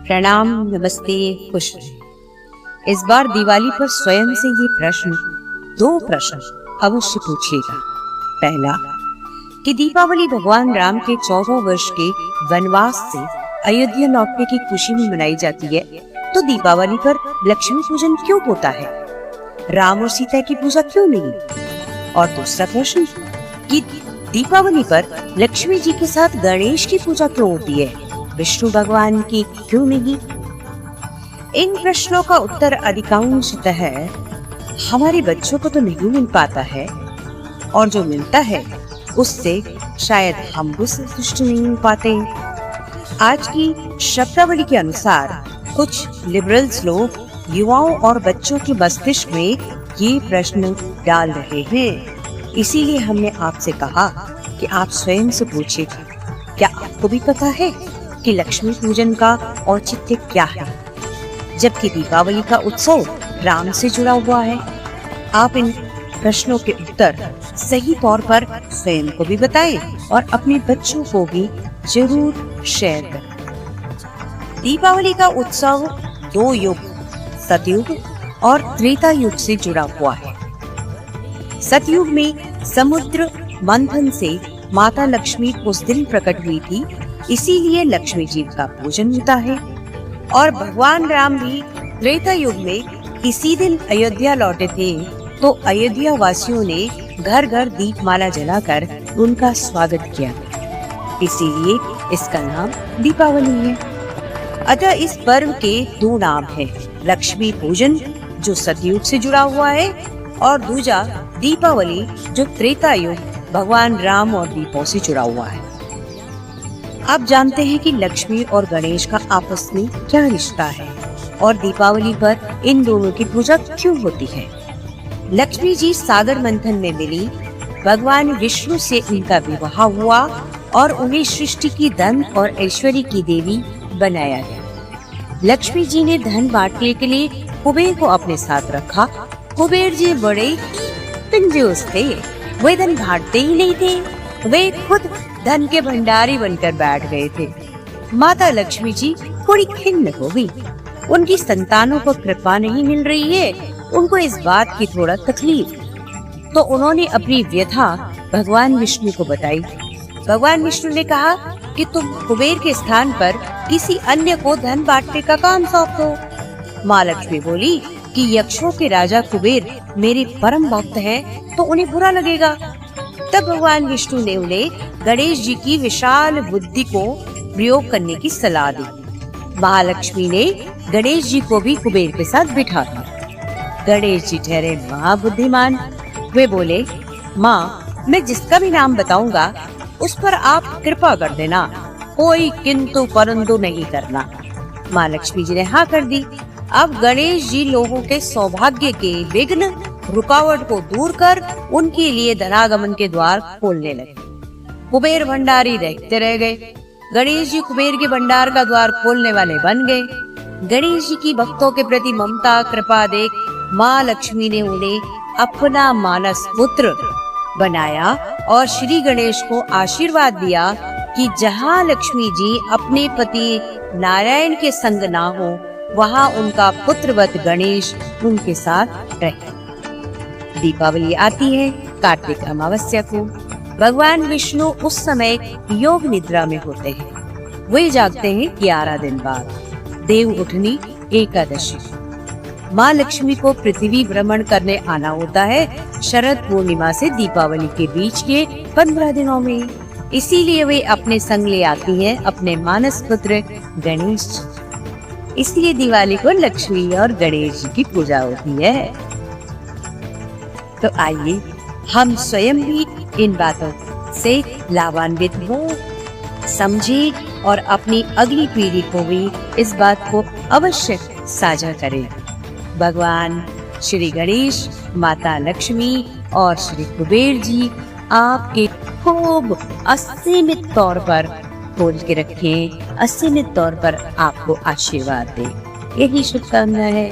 प्रणाम, नमस्ते, खुश रहें। इस बार दिवाली पर स्वयं से ये दो प्रश्न अवश्य पूछिएगा। पहला, कि दीपावली भगवान राम के 14 वर्ष के वनवास से अयोध्या लौटने की खुशी में मनाई जाती है, तो दीपावली पर लक्ष्मी पूजन क्यों होता है? राम और सीता की पूजा क्यों नहीं? और दूसरा प्रश्न, कि दीपावली पर लक्ष्मी जी के साथ गणेश की पूजा क्यों होती है, विष्णु भगवान की क्यों नहीं? इन प्रश्नों का उत्तर अधिकांशतः हमारे बच्चों को तो नहीं मिल पाता है, और जो मिलता है उससे शायद हम भी संतुष्ट नहीं हो पाते। आज की शब्दावली के अनुसार कुछ लिबरल्स लोग युवाओं और बच्चों के मस्तिष्क में ये प्रश्न डाल रहे हैं। इसीलिए हमने आपसे कहा कि आप स्वयं से पूछिए, क्या आपको भी पता है कि लक्ष्मी पूजन का औचित्य क्या है, जबकि दीपावली का उत्सव राम से जुड़ा हुआ है? आप इन प्रश्नों के उत्तर सही तौर पर स्वयं को भी बताएं और अपने बच्चों को भी जरूर शेयर करें। दीपावली का उत्सव 2 युग, सतयुग और त्रेता युग से जुड़ा हुआ है। सतयुग में समुद्र मंथन से माता लक्ष्मी उस दिन प्रकट हुई थी, इसीलिए लक्ष्मी जी का पूजन होता है। और भगवान राम भी त्रेता युग में इसी दिन अयोध्या लौटे थे, तो अयोध्या वासियों ने घर घर दीपमाला जलाकर उनका स्वागत किया, इसीलिए इसका नाम दीपावली है। अतः इस पर्व के 2 नाम हैं, लक्ष्मी पूजन जो सतयुग से जुड़ा हुआ है, और दूजा दीपावली जो त्रेता युग भगवान राम और दीपों से जुड़ा हुआ है। आप जानते हैं कि लक्ष्मी और गणेश का आपस में क्या रिश्ता है, और दीपावली पर इन दोनों की पूजा क्यों होती है? लक्ष्मी जी सागर मंथन में मिली, भगवान विष्णु से इनका विवाह हुआ और उन्हें सृष्टि की धन और ऐश्वर्य की देवी बनाया गया। लक्ष्मी जी ने धन बांटने के लिए कुबेर को अपने साथ रखा। कुबेर जी बड़े कंजूस थे, वे धन बांटते ही नहीं थे, वे खुद धन के भंडारी बनकर बैठ गए थे। माता लक्ष्मी जी थोड़ी खिन्न हो गई, उनकी संतानों को कृपा नहीं मिल रही है, उनको इस बात की थोड़ा तकलीफ, तो उन्होंने अपनी व्यथा भगवान विष्णु को बताई। भगवान विष्णु ने कहा कि तुम कुबेर के स्थान पर किसी अन्य को धन बांटने का काम सौंप दो। माँ लक्ष्मी बोली कि यक्षों के राजा कुबेर मेरे परम भक्त हैं, तो उन्हें बुरा लगेगा। तब भगवान विष्णु ने उन्हें गणेश जी की विशाल बुद्धि को प्रयोग करने की सलाह दी। महालक्ष्मी ने गणेश जी को भी कुबेर के साथ बिठा दिया। गणेश जी ठहरे महाबुद्धिमान। वे बोले, माँ, मैं जिसका भी नाम बताऊंगा उस पर आप कृपा कर देना, कोई किंतु परंतु नहीं करना। माँ लक्ष्मी जी ने हाँ कर दी। अब गणेश जी लोगों के सौभाग्य के विघ्न रुकावट को दूर कर उनके लिए धनागमन के द्वार खोलने लगे। कुबेर भंडारी देखते रह गए। गणेश जी कुबेर के भंडार का द्वार खोलने वाले बन गए। गणेश जी की भक्तों के प्रति ममता कृपा देख माँ लक्ष्मी ने उन्हें अपना मानस पुत्र बनाया और श्री गणेश को आशीर्वाद दिया कि जहाँ लक्ष्मी जी अपने पति नारायण के संग ना हो, वहाँ उनका पुत्रवत गणेश उनके साथ रहे। दीपावली आती है कार्तिक अमावस्या को। भगवान विष्णु उस समय योग निद्रा में होते हैं। वे जागते हैं 11 दिन बाद, देव उठनी एकादशी। माँ लक्ष्मी को पृथ्वी भ्रमण करने आना होता है शरद पूर्णिमा से दीपावली के बीच के 15 दिनों में। इसीलिए वे अपने संग ले आती हैं अपने मानस पुत्र गणेश जी। इसलिए दिवाली को लक्ष्मी और गणेश जी की पूजा होती है। तो आइए हम स्वयं भी इन बातों से लाभान्वित हो, समझे और अपनी अगली पीढ़ी को भी इस बात को अवश्य साझा करें। भगवान श्री गणेश, माता लक्ष्मी और श्री कुबेर जी आपके खूब असीमित तौर पर खोल के रखें, असीमित तौर पर आपको आशीर्वाद दें। यही शुभकामना है।